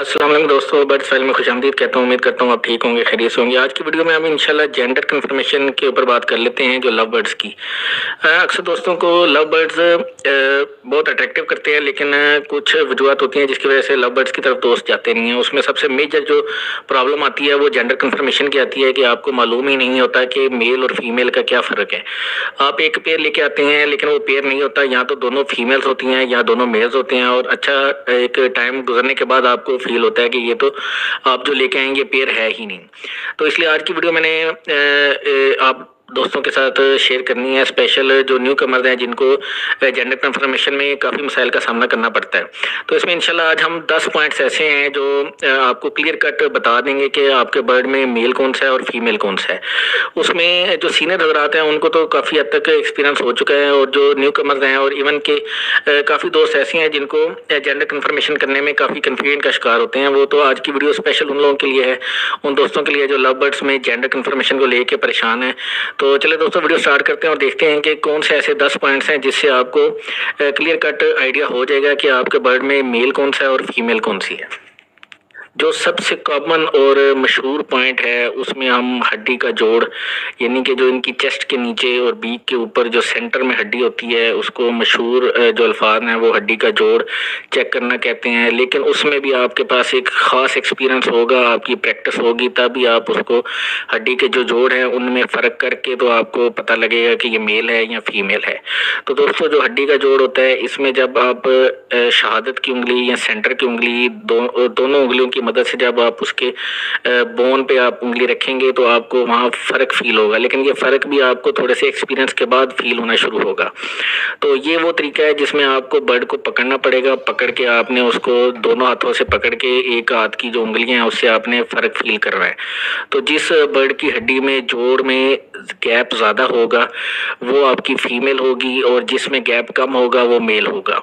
अस्सलाम वालेकुम दोस्तों, बर्ड्स फाइल में खुशामदीद कहता हूँ। उम्मीद करता हूँ आप ठीक होंगे, खैरियत से होंगे। आज की वीडियो में हम इंशाल्लाह जेंडर कन्फर्मेशन के ऊपर बात कर लेते हैं, जो लव बर्ड्स की। अक्सर दोस्तों को लव बर्ड्स बहुत अट्रैक्टिव करते हैं, लेकिन कुछ वजूहत होती हैं जिसकी वजह से लव बर्ड्स की तरफ दोस्त जाते नहीं हैं। उसमें सबसे मेजर जो प्रॉब्लम आती है वो जेंडर कन्फर्मेशन की आती है कि आपको मालूम ही नहीं होता कि मेल और फीमेल का क्या फ़र्क है। आप एक पेयर लेके आते हैं, लेकिन वो पेयर नहीं होता, या तो दोनों फीमेल्स होती हैं या दोनों मेल्स होते हैं। और अच्छा, एक टाइम गुजरने के बाद आपको फील होता है कि ये तो आप जो लेके आएंगे पेयर है ही नहीं। तो इसलिए आज की वीडियो मैंने आप दोस्तों के साथ शेयर करनी है, स्पेशल जो न्यू कमर्स हैं जिनको जेंडर कन्फर्मेशन में काफ़ी मसाइल का सामना करना पड़ता है। तो इसमें इंशाल्लाह आज हम 10 पॉइंट्स ऐसे हैं जो आपको क्लियर कट बता देंगे कि आपके बर्ड में मेल कौन सा है और फीमेल कौन सा है। उसमें जो सीनियर हजरात हैं उनको तो काफ़ी हद तक एक्सपीरियंस हो चुका है, और जो न्यू कमर्स हैं और इवन के काफ़ी दोस्त ऐसे हैं जिनको जेंडर कन्फर्मेशन करने में काफ़ी कन्फ्यूजन का शिकार होते हैं। वो तो आज की वीडियो स्पेशल उन लोगों के लिए है, उन दोस्तों के लिए जो लव बर्ड्स में जेंडर कन्फर्मेशन को लेके परेशान है। तो चलिए दोस्तों, वीडियो स्टार्ट करते हैं और देखते हैं कि कौन से ऐसे 10 पॉइंट्स हैं जिससे आपको क्लियर कट आइडिया हो जाएगा कि आपके बर्ड में मेल कौन सा है और फीमेल कौन सी है। जो सबसे कॉमन और मशहूर पॉइंट है उसमें हम हड्डी का जोड़, यानी कि जो इनकी चेस्ट के नीचे और बीक के ऊपर जो सेंटर में हड्डी होती है उसको मशहूर जो अल्फाज हैं वो हड्डी का जोड़ चेक करना कहते हैं। लेकिन उसमें भी आपके पास एक ख़ास एक्सपीरियंस होगा, आपकी प्रैक्टिस होगी, तभी आप उसको हड्डी के जो जोड़ हैं उनमें फ़र्क करके तो आपको पता लगेगा कि ये मेल है या फीमेल है। तो दोस्तों, जो हड्डी का जोड़ होता है इसमें जब आप शहादत की उंगली या सेंटर की उंगली दोनों उंगलियों की मदद से जब आप उसके बोन पे आप उंगली रखेंगे तो आपको वहाँ फ़र्क फील होगा, लेकिन ये फ़र्क भी आपको थोड़े से एक्सपीरियंस के बाद फील होना शुरू होगा। तो ये वो तरीका है जिसमें आपको बर्ड को पकड़ना पड़ेगा। पकड़ के आपने उसको दोनों हाथों से पकड़ के एक हाथ की जो उंगलियां हैं उससे आपने फ़र्क फील करना है। तो जिस बर्ड की हड्डी में जोड़ में गैप ज़्यादा होगा वो आपकी फीमेल होगी, और जिसमें गैप कम होगा वो मेल होगा।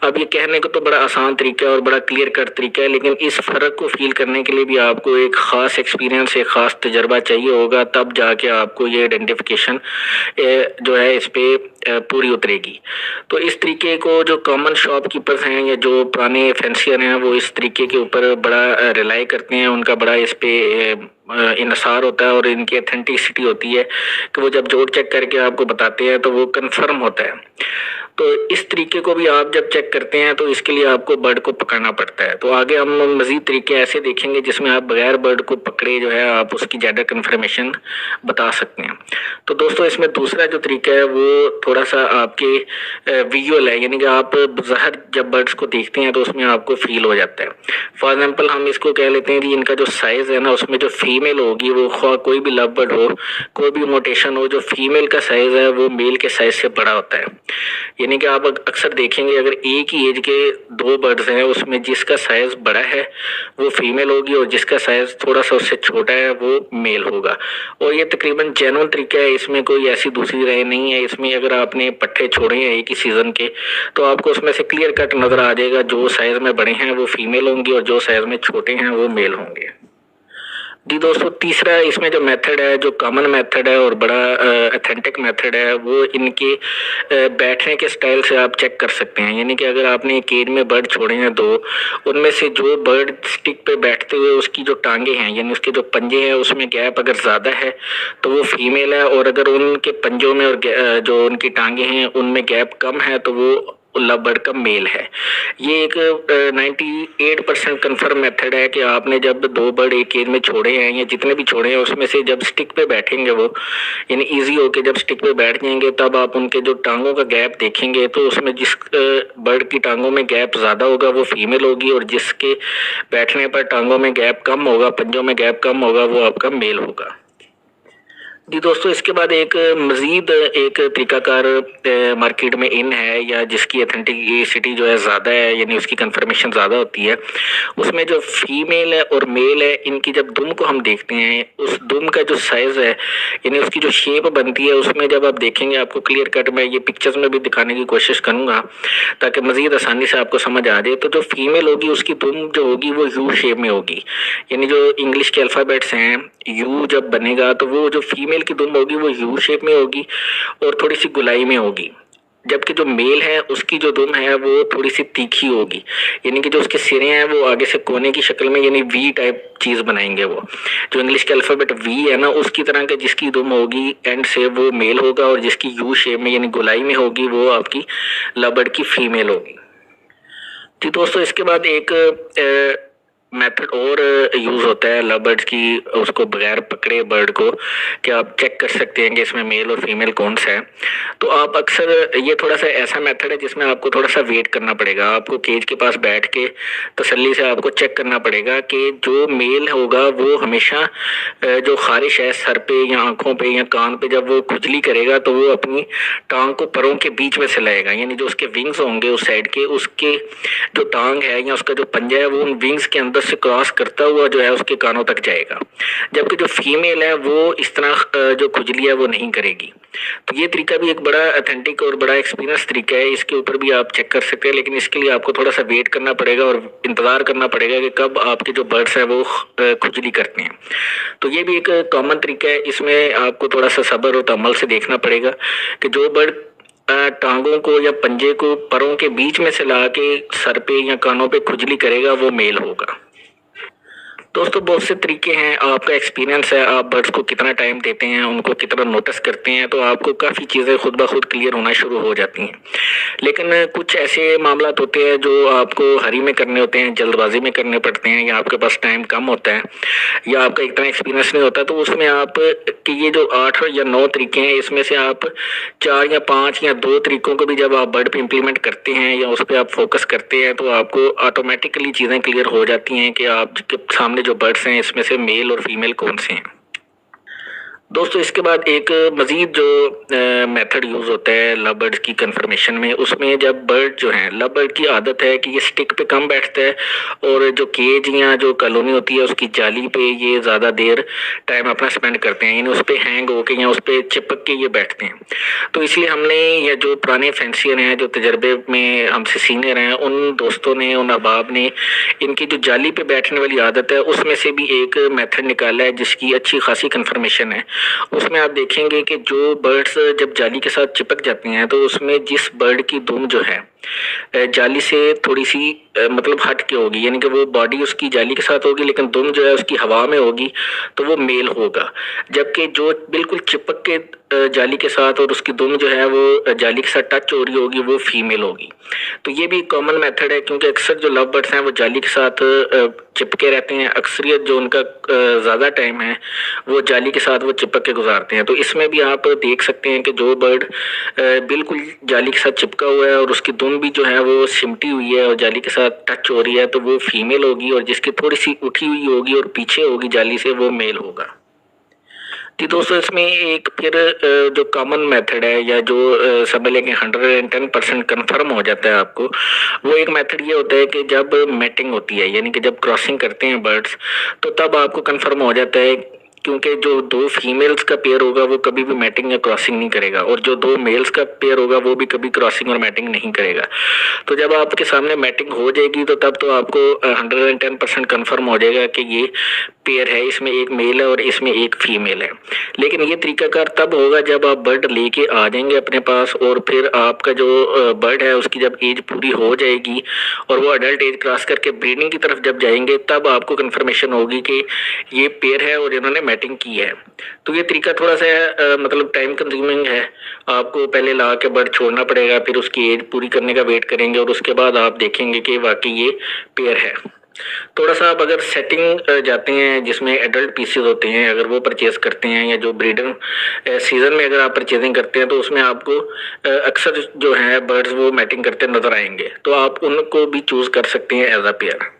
अब ये कहने को तो बड़ा आसान तरीका है और बड़ा क्लियर कट तरीका है, लेकिन इस फ़र्क को फील करने के लिए भी आपको एक ख़ास एक्सपीरियंस, एक ख़ास तजर्बा चाहिए होगा, तब जाके आपको ये आइडेंटिफिकेशन जो है इस पर पूरी उतरेगी। तो इस तरीके को जो कॉमन शॉपकीपर्स हैं या जो पुराने फैंसियर हैं वो इस तरीके के ऊपर बड़ा रिलाई करते हैं, उनका बड़ा इस पर इन्हसार होता है और इनकी अथेंटिसिटी होती है कि वो जब जोड़ चेक करके आपको बताते हैं तो वो कंफर्म होता है। तो इस तरीके को भी आप जब चेक करते हैं तो इसके लिए आपको बर्ड को पकड़ना पड़ता है। तो आगे हम मज़ीद तरीके ऐसे देखेंगे जिसमें आप बगैर बर्ड को पकड़े जो है आप उसकी जेंडर कन्फर्मेशन बता सकते हैं। तो दोस्तों, इसमें दूसरा जो तरीका है वो थोड़ा सा आपके विजुअल है, यानी कि आप ज़ाहिर जब बर्ड्स को देखते हैं तो उसमें आपको फील हो जाता है। फॉर एग्जाम्पल हम इसको कह लेते हैं कि इनका जो साइज़ है ना, उसमें जो फीमेल होगी वो कोई भी लव बर्ड हो, कोई भी मोटेशन हो, जो फीमेल का साइज़ है वो मेल के साइज़ से बड़ा होता है। यानी कि आप अक्सर देखेंगे अगर एक ही एज के दो बर्ड्स हैं उसमें जिसका साइज़ बड़ा है वो फीमेल होगी और जिसका साइज़ थोड़ा सा उससे छोटा है वो मेल होगा। और ये तकरीबन जेन्युइन तरीका है, इसमें कोई ऐसी दूसरी राय नहीं है। इसमें अगर आपने पट्टे छोड़े हैं एक ही सीज़न के तो आपको उसमें से क्लियर कट नज़र आ जाएगा, जो साइज़ में बड़े हैं वो फीमेल होंगी और जो साइज़ में छोटे हैं वो मेल होंगे। जी दोस्तों, तीसरा इसमें जो मेथड है, जो कॉमन मेथड है और बड़ा अथेंटिक मेथड है, वो इनके बैठने के स्टाइल से आप चेक कर सकते हैं। यानी कि अगर आपने केज में बर्ड छोड़े हैं दो, उनमें से जो बर्ड स्टिक पे बैठते हुए उसकी जो टांगे हैं यानी उसके जो पंजे हैं उसमें गैप अगर ज़्यादा है तो वो फीमेल है, और अगर उनके पंजों में और जो उनकी टांगे हैं उनमें गैप कम है तो वो लव बर्ड का मेल है। ये एक 98% कन्फर्म मेथड है कि आपने जब दो बर्ड एक केज में छोड़े हैं या जितने भी छोड़े हैं उसमें से जब स्टिक पे बैठेंगे वो यानी इजी होके जब स्टिक पे बैठ जाएंगे तब आप उनके जो टांगों का गैप देखेंगे तो उसमें जिस बर्ड की टांगों में गैप ज़्यादा होगा वो फीमेल होगी, और जिसके बैठने पर टांगों में गैप कम होगा, पंजों में गैप कम होगा, वो आपका मेल होगा। जी दोस्तों, इसके बाद एक मज़ीद एक तरीकाकार मार्केट में इन है या जिसकी अथेंटिसिटी जो है ज़्यादा है, यानी उसकी कंफर्मेशन ज़्यादा होती है। उसमें जो फीमेल है और मेल है इनकी जब दुम को हम देखते हैं, उस दुम का जो साइज़ है यानी उसकी जो शेप बनती है उसमें जब आप देखेंगे आपको क्लियर कट मैं ये पिक्चर्स में भी दिखाने की कोशिश करूँगा ताकि मज़ीद आसानी से आपको समझ आ जाए। तो जो फीमेल होगी उसकी दुम जो होगी वो यू शेप में होगी, यानी जो इंग्लिश के अल्फ़ाबेट्स हैं यू जब बनेगा तो वो जो फीमेल की दुम होगी वो यू शेप में होगी और थोड़ी सी गुलाई में होगी। जबकि जो मेल है उसकी जो दुम है वो थोड़ी सी तीखी होगी, यानी कि जो उसके सिरे हैं वो आगे से कोने की शक्ल में, यानी वी टाइप चीज बनाएंगे। वो जो इंग्लिश के अल्फाबेट वी है ना, उसकी तरह के जिसकी दुम होगी एंड से वो मेल होगा, और जिसकी यू शेप में यानी गोलाई में होगी वो आपकी लव बर्ड की फीमेल होगी। जी दोस्तों, इसके बाद एक मेथड और यूज होता है लव बर्ड्स की, उसको बगैर पकड़े बर्ड को कि आप चेक कर सकते हैं कि इसमें मेल और फीमेल कौन सा है। तो आप अक्सर, ये थोड़ा सा ऐसा मेथड है जिसमें आपको थोड़ा सा वेट करना पड़ेगा। आपको केज के पास बैठ के तसल्ली से आपको चेक करना पड़ेगा कि जो मेल होगा वो हमेशा जो खारिश है सर पे या आंखों पे या कान पे, जब वो खुजली करेगा तो वो अपनी टांग को परों के बीच में से लाएगा, यानी जो उसके विंग्स होंगे उस साइड के, उसके जो टांग है या उसका जो पंजा है वो उन विंग्स के अंदर से क्रॉस करता हुआ जो है उसके कानों तक जाएगा। जबकि जो फीमेल है वो इस तरह जो खुजली है वो नहीं करेगी। तो ये तरीका भी एक बड़ा अथेंटिक और बड़ा एक्सपीरियंस तरीका है, इसके ऊपर भी आप चेक कर सकते हैं, लेकिन इसके लिए आपको थोड़ा सा वेट करना पड़ेगा और इंतजार करना पड़ेगा कि कब आपके जो बर्ड्स हैं वो खुजली करते हैं। तो ये भी एक कॉमन तरीका है, इसमें आपको थोड़ा सा सब्र और तअम्मुल से देखना पड़ेगा कि जो बर्ड टांगों को या पंजे को परों के बीच में से ला के सर पे या कानों पे खुजली करेगा वो मेल होगा। दोस्तों, बहुत से तरीके हैं, आपका एक्सपीरियंस है, आप बर्ड्स को कितना टाइम देते हैं, उनको कितना नोटिस करते हैं, तो आपको काफ़ी चीज़ें खुद ब खुद क्लियर होना शुरू हो जाती हैं। लेकिन कुछ ऐसे मामला होते हैं जो आपको हरी में करने होते हैं, जल्दबाजी में करने पड़ते हैं, या आपके पास टाइम कम होता है, या आपका इतना एक्सपीरियंस नहीं होता, तो उसमें आप कि ये जो 8 या 9 तरीके हैं इसमें से आप 4 या 5 या 2 तरीकों को भी जब आप बर्ड पे इम्प्लीमेंट करते हैं या उस पर आप फोकस करते हैं तो आपको ऑटोमेटिकली चीज़ें क्लियर हो जाती हैं कि आपके सामने जो बर्ड्स हैं इसमें से मेल और फीमेल कौन से हैं। दोस्तों, इसके बाद एक मज़ीद जो मेथड यूज़ होता है लव बर्ड्स की कंफर्मेशन में, उसमें जब बर्ड जो है, लव बर्ड की आदत है कि ये स्टिक पे कम बैठता है और जो केज या जो कॉलोनी होती है उसकी जाली पे ये ज़्यादा देर टाइम अपना स्पेंड करते हैं, यानी उस पर हैंग होके या उस पर चिपक के ये बैठते हैं। तो इसलिए हमने, या जो पुराने फैंसियर हैं, जो तजर्बे में हमसे सीनियर हैं, उन दोस्तों ने, उन अहबाब ने इनकी जो जाली पे बैठने वाली आदत है उसमें से भी एक मेथड निकाला है जिसकी अच्छी खासी कंफर्मेशन है। उसमें आप देखेंगे कि जो बर्ड्स जब जाली के साथ चिपक जाती हैं तो उसमें जिस बर्ड की दुम जो है जाली से थोड़ी सी मतलब हट के होगी, यानी कि वो बॉडी उसकी जाली के साथ होगी लेकिन दुम जो है उसकी हवा में होगी, तो वो मेल होगा। जबकि जो बिल्कुल चिपक के जाली के साथ और उसकी दुम जो है वो जाली के साथ टच हो रही होगी वो फीमेल होगी। तो ये भी कॉमन मेथड है, क्योंकि अक्सर जो लव बर्ड्स हैं वो जाली के साथ चिपके रहते हैं। अक्सरियत जो उनका ज़्यादा टाइम है वो जाली के साथ वो चिपक के गुजारते हैं। तो इसमें भी आप देख सकते हैं कि जो बर्ड बिल्कुल जाली के साथ चिपका हुआ है और उसकी दुम भी जो है वो सिमटी हुई है और जाली के साथ टच हो रही है, तो वो फीमेल होगी, और जिसकी थोड़ी सी उठी हुई होगी और पीछे होगी जाली से वो मेल होगा। जी दोस्तों, इसमें एक फिर जो कॉमन मेथड है, या जो समझ लें कि 110% कन्फर्म हो जाता है आपको, वो एक मेथड ये होता है कि जब मैटिंग होती है, यानी कि जब क्रॉसिंग करते हैं बर्ड्स, तो तब आपको कन्फर्म हो जाता है, क्योंकि जो 2 फीमेल्स का पेयर होगा वो कभी भी मैटिंग या क्रॉसिंग नहीं करेगा, और जो 2 मेल्स का पेयर होगा वो भी कभी क्रॉसिंग और मैटिंग नहीं करेगा। तो जब आपके सामने मैटिंग हो जाएगी तो तब तो आपको 110% कन्फर्म हो जाएगा कि ये पेयर है, इसमें एक मेल है और इसमें एक फीमेल है। लेकिन ये तरीकाकार तब होगा जब आप बर्ड लेके आ जाएंगे अपने पास, और फिर आपका जो बर्ड है उसकी जब एज पूरी हो जाएगी और वो अडल्ट एज क्रॉस करके ब्रीडिंग की तरफ जब जाएंगे, तब आपको कंफर्मेशन होगी कि ये पेयर है और इन्होंने मैटिंग की है। तो ये तरीका थोड़ा सा मतलब टाइम कंज्यूमिंग है, आपको पहले ला के बर्ड छोड़ना पड़ेगा, फिर उसकी एज पूरी करने का वेट करेंगे और उसके बाद आप देखेंगे कि वाकई ये पेयर है। थोड़ा सा आप अगर सेटिंग जाते हैं जिसमें एडल्ट पीसेस होते हैं, अगर वो परचेज करते हैं, या जो ब्रीडर सीजन में अगर आप परचेजिंग करते हैं, तो उसमें आपको अक्सर जो है बर्ड्स वो मैटिंग करते नजर आएंगे, तो आप उनको भी चूज कर सकते हैं एज अ पेयर।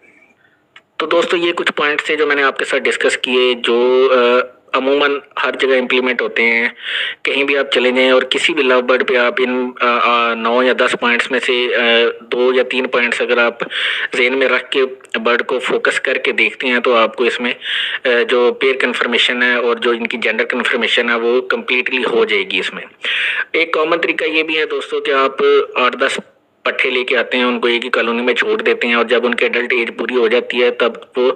तो दोस्तों, ये कुछ पॉइंट्स थे जो मैंने आपके साथ डिस्कस किए, जो अमूमन हर जगह इम्प्लीमेंट होते हैं। कहीं भी आप चले जाएं और किसी भी लव बर्ड पे आप इन 9 या 10 पॉइंट्स में से 2 या 3 पॉइंट्स अगर आप जहन में रख के बर्ड को फोकस करके देखते हैं, तो आपको इसमें जो पेयर कन्फर्मेशन है और जो इनकी जेंडर कन्फर्मेशन है वो कम्प्लीटली हो जाएगी। इसमें एक कॉमन तरीका ये भी है दोस्तों कि आप 8-10 पट्ठे लेके आते हैं, उनको एक ही कॉलोनी में छोड़ देते हैं और जब उनकी एडल्ट एज पूरी हो जाती है तब वो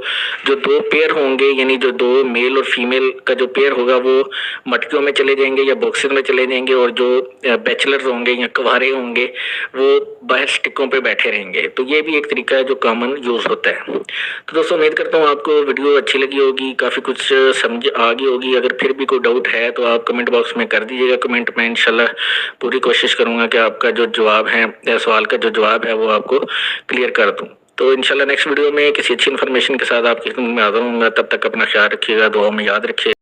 जो 2 पेयर होंगे, यानी जो 2 मेल और फीमेल का जो पेयर होगा वो मटकियों में चले जाएंगे या बॉक्सेस में चले जाएंगे, और जो बैचलर्स होंगे या कुंवारे होंगे वो बाहर स्टिकों पे बैठे रहेंगे। तो ये भी एक तरीका है जो कॉमन यूज़ होता है। तो दोस्तों उम्मीद करता हूँ आपको वीडियो अच्छी लगी होगी, काफ़ी कुछ समझ आ गई होगी। अगर फिर भी कोई डाउट है तो आप कमेंट बॉक्स में कर दीजिएगा कमेंट में। इंशाल्लाह पूरी कोशिश करूँगा कि आपका जो जवाब है, सवाल का जो जवाब है वो आपको क्लियर कर दूँ। तो इंशाल्लाह नेक्स्ट वीडियो में किसी अच्छी इन्फॉर्मेशन के साथ आपकी खिदमत में हाज़िर होऊंगा। तब तक अपना ख्याल रखिएगा, दुआ में याद रखिएगा।